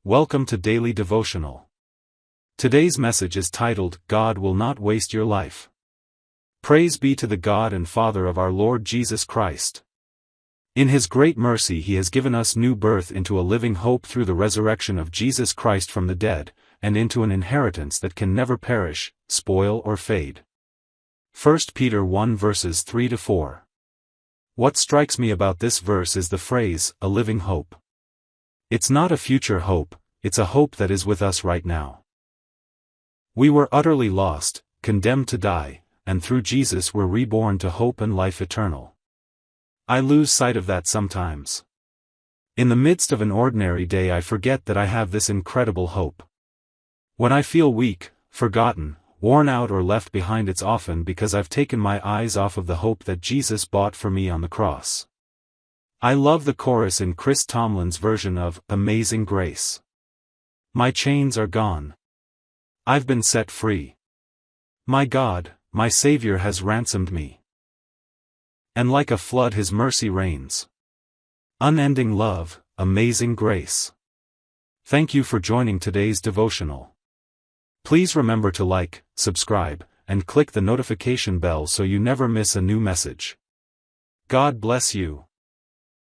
Welcome to Daily Devotional. Today's message is titled, God Will Not Waste Your Life. Praise be to the God and Father of our Lord Jesus Christ. In His great mercy He has given us new birth into a living hope through the resurrection of Jesus Christ from the dead, and into an inheritance that can never perish, spoil or fade. 1 Peter 1 verses 3-4. What strikes me about this verse is the phrase, a living hope. It's not a future hope, it's a hope that is with us right now. We were utterly lost, condemned to die, and through Jesus we're reborn to hope and life eternal. I lose sight of that sometimes. In the midst of an ordinary day I forget that I have this incredible hope. When I feel weak, forgotten, worn out or left behind, it's often because I've taken my eyes off of the hope that Jesus bought for me on the cross. I love the chorus in Chris Tomlin's version of Amazing Grace. My chains are gone. I've been set free. My God, my Savior has ransomed me. And like a flood His mercy reigns. Unending love, amazing grace. Thank you for joining today's devotional. Please remember to like, subscribe, and click the notification bell so you never miss a new message. God bless you.